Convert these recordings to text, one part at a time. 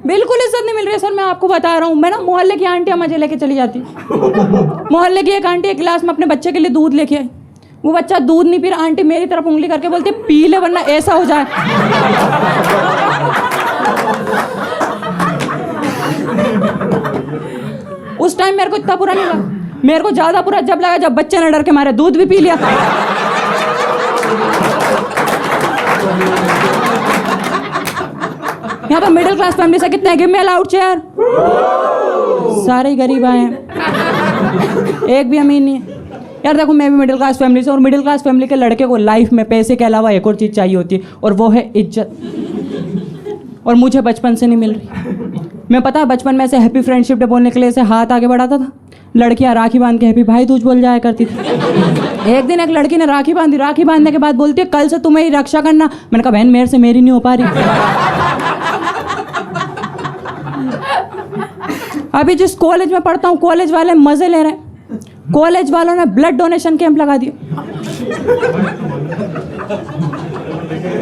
बिल्कुल इज्जत नहीं मिल रही है सर, मैं आपको बता रहा हूँ। मैं ना मोहल्ले की आंटियाँ मुझे लेके चली जाती। मोहल्ले की एक आंटी एक गिलास में अपने बच्चे के लिए दूध लेके आई। वो बच्चा दूध नहीं पी रहा, आंटी मेरी तरफ उंगली करके बोलती पी ले वरना ऐसा हो जाए। उस टाइम मेरे को इतना बुरा नहीं लगा, मेरे को ज्यादा बुरा जब लगा जब बच्चे ने डर के मारे दूध भी पी लिया। यहाँ पर मिडिल क्लास फैमिली से कितने गिव मी अलाउड चेयर, सारे ही गरीब आए हैं, एक भी अमीर नहीं है। यार देखो मैं भी मिडिल क्लास फैमिली से, और मिडिल क्लास फैमिली के लड़के को लाइफ में पैसे के अलावा एक और चीज़ चाहिए होती है, और वो है इज्जत। और मुझे बचपन से नहीं मिल रही। मैं पता है बचपन में ऐसे हैप्पी फ्रेंडशिप डे बोलने के लिए ऐसे हाथ आगे बढ़ाता था, लड़कियां राखी बांध के हैप्पी भाई दूज बोल जाया करती थी। एक दिन एक लड़की ने राखी बांधी, राखी बांधने के बाद बोलती है कल से तुम्हें ही रक्षा करना। मैंने कहा बहन मेरे से मेरी नहीं हो पा रही। अभी जिस कॉलेज में पढ़ता हूँ कॉलेज वाले मजे ले रहे हैं, कॉलेज वालों ने ब्लड डोनेशन कैंप लगा दिया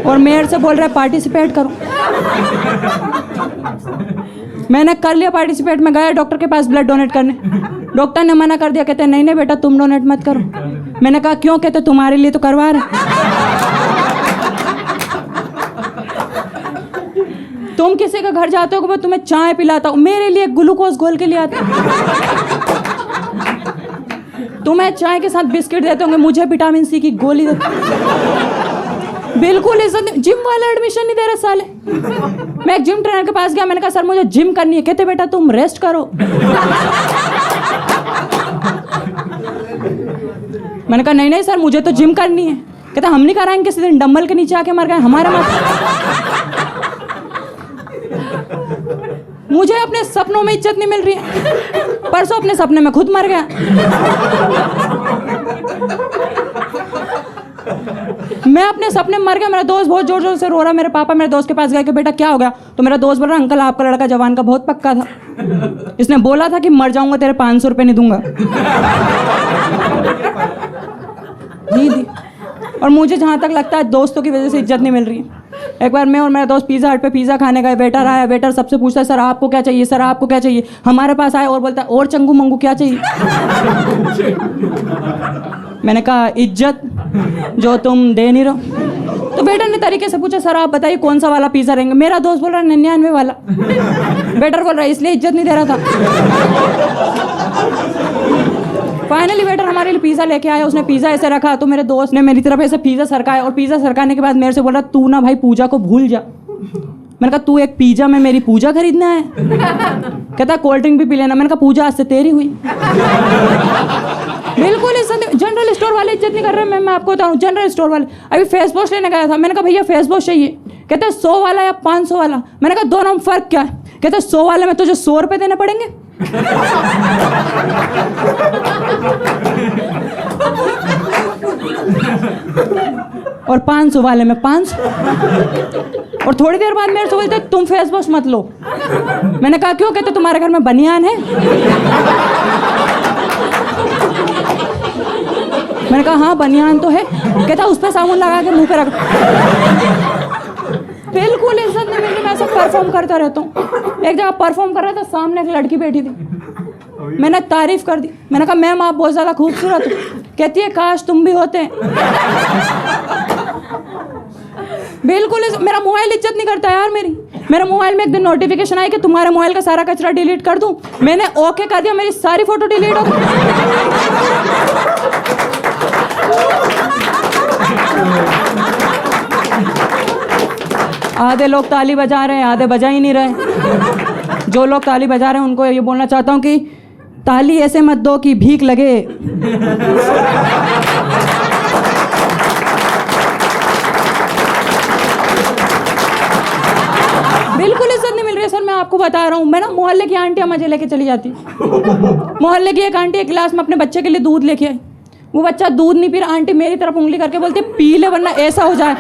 और मेयर से बोल रहे पार्टिसिपेट करो। मैंने कर लिया पार्टिसिपेट, में गया डॉक्टर के पास ब्लड डोनेट करने, डॉक्टर ने मना कर दिया, कहते नहीं नहीं बेटा तुम डोनेट मत करो। मैंने कहा क्यों, कहते तुम्हारे लिए तो करवा रहे। तुम किसी के घर जाते हो मैं तुम्हें चाय पिलाता हूँ, मेरे लिए ग्लूकोज घोल के लिए आता हूँ। तुम्हें चाय के साथ बिस्किट देते होंगे, मुझे विटामिन सी की गोली देते। बिल्कुल इज्जत। जिम वाले एडमिशन नहीं दे रहे साले। मैं एक जिम ट्रेनर के पास गया, मैंने कहा सर मुझे जिम करनी है, कहते बेटा तुम रेस्ट करो। मैंने कहा नहीं नहीं सर मुझे तो जिम करनी है, कहते हम नहीं कराएंगे, किसी दिन डंबल के नीचे आके मर गए हमारे मत। मुझे अपने सपनों में इज्जत नहीं मिल रही है, परसों अपने सपने में खुद मर गया। मैं अपने सपने में मर गया, मेरा दोस्त बहुत जोर जोर से रो रहा। मेरे पापा मेरे दोस्त के पास गए कि बेटा क्या हो गया, तो मेरा दोस्त बोल रहा अंकल आपका लड़का जवान का बहुत पक्का था, इसने बोला था कि मर जाऊंगा तेरे 500 रुपये नहीं दूंगा। नहीं दी। और मुझे जहाँ तक लगता है दोस्तों की वजह से इज्जत नहीं मिल रही है। एक बार मैं और मेरा दोस्त पिज़्ज़ा हट पे पिज़्ज़ा खाने गए, वेटर आया, वेटर सबसे पूछता है सर आपको क्या चाहिए, सर आपको क्या चाहिए। हमारे पास आया और बोलता है और चंगू मंगू क्या चाहिए। मैंने कहा इज्जत जो तुम दे नहीं रहो। तो वेटर ने तरीके से पूछा सर आप बताइए कौन सा वाला पिज़्ज़ा रहेंगे। मेरा दोस्त बोल रहा है 99 वाला। वेटर बोल रहा है इसलिए इज्जत नहीं दे रहा था। फाइनली वेटर हमारे लिए पिज़्ज़ा लेके आया, उसने पिज़्ज़ा ऐसे रखा तो मेरे दोस्त ने मेरी तरफ ऐसे पिज़्ज़ा सरकाया, और पिज़्ज़ा सरकाने के बाद मेरे से बोल रहा तू ना भाई पूजा को भूल जा। मैंने कहा तू एक पिज़्ज़ा में मेरी पूजा खरीदना है, कहता कोल्ड ड्रिंक भी पी लेना। मैंने कहा पूजा आज से तेरी हुई। बिल्कुल इज्जत। जनरल स्टोर वाले इज्जत नहीं कर रहे। मैं आपको बताऊँ जनरल स्टोर वाले, अभी फेस वॉश लेने गया था, मैंने कहा भैया फेस वॉश चाहिए, कहते 100 वाला या 500 वाला। मैंने कहा दोनों में फ़र्क क्या है, कहते 100 वाले में तुझे 100 रुपये देने पड़ेंगे। और 500 वाले में 500। और थोड़ी देर बाद मेरे से बोलते तुम फेस वॉश मत लो। मैंने कहा क्यों, कहते तुम्हारे घर में बनियान है। मैंने कहा हाँ बनियान तो है, कहता उस पर साबुन लगा के मुंह पे रख। बिल्कुल इज्जत नहीं मिल रही। मैं ऐसा परफॉर्म करता रहता हूँ। एक जगह परफॉर्म कर रहा था, सामने एक लड़की बैठी थी, मैंने तारीफ कर दी। मैंने कहा मैम आप बहुत ज़्यादा खूबसूरत हो, कहती है काश तुम भी होते। बिल्कुल मेरा मोबाइल इज्जत नहीं करता यार मेरी। मेरे मोबाइल में एक दिन नोटिफिकेशन आई कि तुम्हारे मोबाइल का सारा कचरा डिलीट कर दूं। मैंने ओके कर दिया, मेरी सारी फोटो डिलीट हो गई। आधे लोग ताली बजा रहे हैं, आधे बजा ही नहीं रहे। जो लोग ताली बजा रहे हैं उनको ये बोलना चाहता हूँ कि ताली ऐसे मत दो कि भीख लगे। बिल्कुल इज्जत नहीं मिल रही है सर, मैं आपको बता रहा हूँ। मैं ना मोहल्ले की आंटियाँ मुझे लेके चली जाती। मोहल्ले की एक आंटी एक गिलास में अपने बच्चे के लिए दूध लेके आई। वो बच्चा दूध नहीं पी रहा, आंटी मेरी तरफ उंगली करके बोलती पी ले वरना ऐसा हो जाए।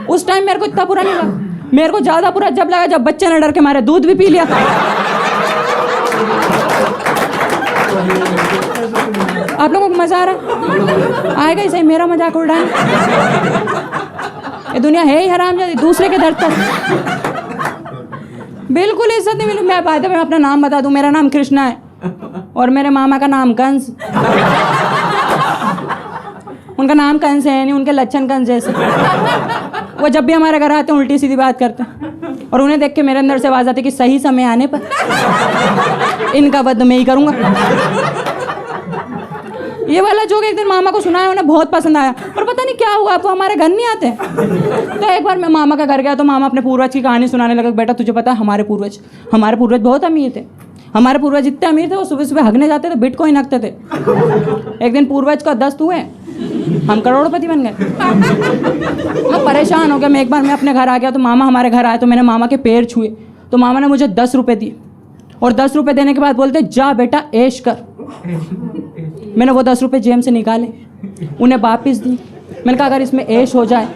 उस टाइम मेरे को इतना बुरा नहीं लगा, मेरे को ज्यादा बुरा जब लगा जब बच्चे ने डर के मारे दूध भी पी लिया। आप लोगों को मजा आ रहा है? आएगा ही सही, मेरा मजाक उड़ाएं। ये दुनिया है ही हरामजादी, दूसरे के दर्द पर बिल्कुल इज्जत नहीं मिली। मैं अपना नाम बता दूं, मेरा नाम कृष्णा है और मेरे मामा का नाम कंस। उनका नाम कंस है नहीं, उनके लक्षण कंस जैसे। वो जब भी हमारे घर आते हैं उल्टी सीधी बात करते हैं और उन्हें देख के मेरे अंदर से आवाज आती है कि सही समय आने पर इनका वध मैं ही करूंगा। ये वाला जोक एक दिन मामा को सुनाया, उन्हें बहुत पसंद आया, पर पता नहीं क्या हुआ, आप वो हमारे घर नहीं आते। तो एक बार मैं मामा का घर गया तो मामा अपने पूर्वज की कहानी सुनाने लगा। बेटा तुझे पता है हमारे पूर्वज बहुत अमीर थे। हमारे पूर्वज इतने अमीर थे वो सुबह सुबह हगने जाते थे, बिटकॉइन हगते थे। एक दिन पूर्वज का 10 हुए, हम करोड़पति बन गए। मैं परेशान हो गया। मैं अपने घर आ गया तो मामा हमारे घर आए तो मैंने मामा के पैर छुए तो मामा ने मुझे 10 रुपये दिए और 10 रुपये देने के बाद बोलते जा बेटा ऐश कर। मैंने वो 10 रुपये जेब से निकाले, उन्हें वापिस दी। मैंने कहा अगर इसमें ऐश हो जाए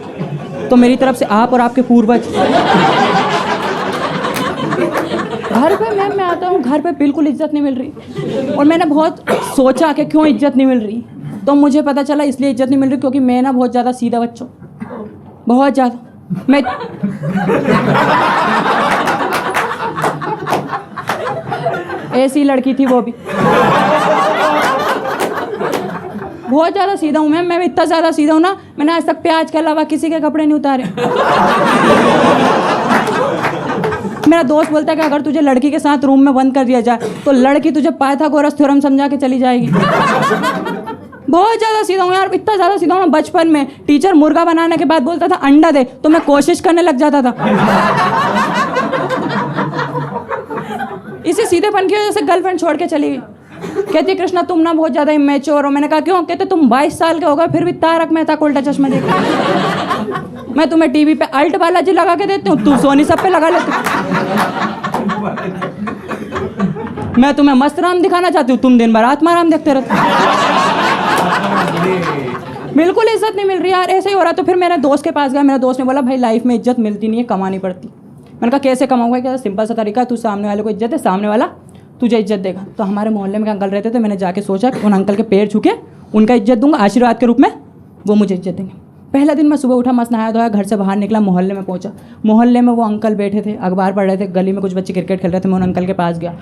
तो मेरी तरफ से आप और आपके पूर्वज। घर पे मैं आता हूँ, घर पे बिल्कुल इज्जत नहीं मिल रही और मैंने बहुत सोचा कि क्यों इज्जत नहीं मिल रही, तो मुझे पता चला इसलिए इज्जत नहीं मिल रही क्योंकि मैं ना बहुत ज़्यादा सीधा बच्चा, बहुत ज़्यादा। मैं ऐसी लड़की थी वो भी, बहुत ज़्यादा सीधा हूँ मैं इतना ज़्यादा सीधा हूँ ना, मैंने आज तक प्याज के अलावा किसी के कपड़े नहीं उतारे। मेरा दोस्त बोलता है कि अगर तुझे लड़की के साथ रूम में बंद कर दिया जाए तो लड़की तुझे पाइथागोरस थ्योरम समझा के चली जाएगी। बहुत ज़्यादा सीधा हूँ यार, इतना ज़्यादा सीधा हूँ। बचपन में टीचर मुर्गा बनाने के बाद बोलता था अंडा दे तो मैं कोशिश करने लग जाता था। इसी सीधेपन की वजह से गर्लफ्रेंड छोड़ के चली गई। कहती कृष्णा तुम ना बहुत ज़्यादा इमेच्योर हो। मैंने कहा क्यों? कहते तुम 22 साल के हो गए फिर भी तारक मेहता का उल्टा चश्मा देखते। मैं तुम्हें टीवी पे अल्ट बालाजी लगा के देती हूँ, तू सोनी सब पे लगा लेती। मैं तुम्हें मस्त राम दिखाना चाहती हूँ, तुम दिन भर आत्माराम देखते रहते। बिल्कुल इज्जत नहीं मिल रही यार, ऐसे ही हो रहा। तो फिर मेरे दोस्त के पास गया, मेरे दोस्त ने बोला भाई लाइफ में इज्जत मिलती नहीं है, कमानी पड़ती। मैंने कहा कैसे कमाऊंगा? क्या सिंपल सा तरीका, तू सामने वाले को इज्जत है, सामने वाला तुझे इज्जत देगा। तो हमारे मोहल्ले में अंकल रहते थे, मैंने जाके सोचा कि उन अंकल के पैर छू के उनका इज्जत दूंगा आशीर्वाद के रूप में, वो मुझे इज्जत देंगे। पहला दिन मैं सुबह उठा, मस्त नहाया धोया, घर से बाहर निकला, मोहल्ले में पहुंचा। मोहल्ले में वो अंकल बैठे थे, अखबार पढ़ रहे थे। गली में कुछ बच्चे क्रिकेट खेल रहे थे, मैं उन अंकल के पास गया,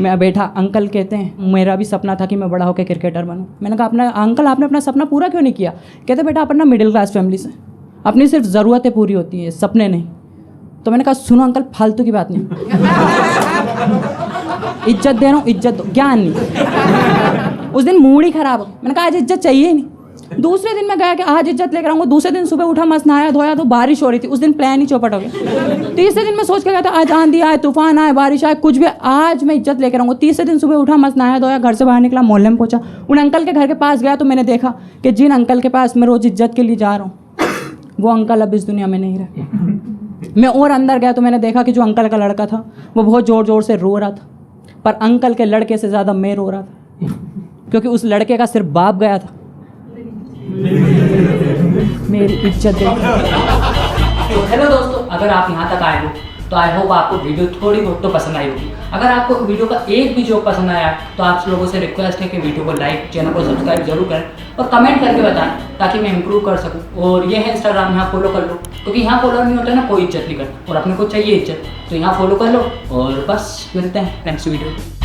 मैं बैठा। अंकल कहते हैं मेरा भी सपना था कि मैं बड़ा होकर क्रिकेटर बनूं। मैंने कहा अपना अंकल आपने अपना सपना पूरा क्यों नहीं किया? कहते बेटा अपन ना मिडिल क्लास फैमिली से, अपनी सिर्फ ज़रूरतें पूरी होती हैं, सपने नहीं। तो मैंने कहा सुनो अंकल फालतू की बात नहीं, इज्जत दे रहा हूँ, इज्जत दो, ज्ञान नहीं। उस दिन मूड ही खराब हो, मैंने कहा आज इज्जत चाहिए ही नहीं। दूसरे दिन मैं गया कि आज इज्जत लेकर आऊँगा। दूसरे दिन सुबह उठा, मस्त नहाया धोया तो बारिश हो रही थी। उस दिन प्लान ही चौपट हो गया। तीसरे दिन मैं सोच के गया था आज आंधी आए, तूफान आए, बारिश आए, कुछ भी, आज मैं इज्जत लेकर आऊँगा। तीसरे दिन सुबह उठा, मस्त नहाया धोया, घर से बाहर निकला, मोहल्ले में पहुंचा। उन अंकल के घर के पास गया तो मैंने देखा कि जिन अंकल के पास मैं रोज़ इज्जत के लिए जा रहा हूँ वो अंकल अब इस दुनिया में नहीं रहे। मैं और अंदर गया तो मैंने देखा कि जो अंकल का लड़का था वो बहुत ज़ोर ज़ोर से रो रहा था, पर अंकल के लड़के से ज़्यादा मैं रो रहा था क्योंकि उस लड़के का सिर्फ बाप गया था मेरी इज्जत दे। तो हेलो दोस्तों, अगर आप यहाँ तक आए हो तो आई होप आपको वीडियो थोड़ी बहुत तो पसंद आई होगी। अगर आपको वीडियो का एक भी जोक पसंद आया तो आप लोगों से रिक्वेस्ट है कि वीडियो को लाइक, चैनल को सब्सक्राइब जरूर करें और कमेंट करके बताएं ताकि मैं इंप्रूव कर सकूं। और ये है इंस्टाग्राम, यहाँ फॉलो कर लो, क्योंकि यहाँ फॉलो नहीं होता ना कोई इज्जत नहीं करता और अपने को चाहिए इज्जत, तो यहाँ फॉलो कर लो। और बस मिलते हैं नेक्स्ट वीडियो।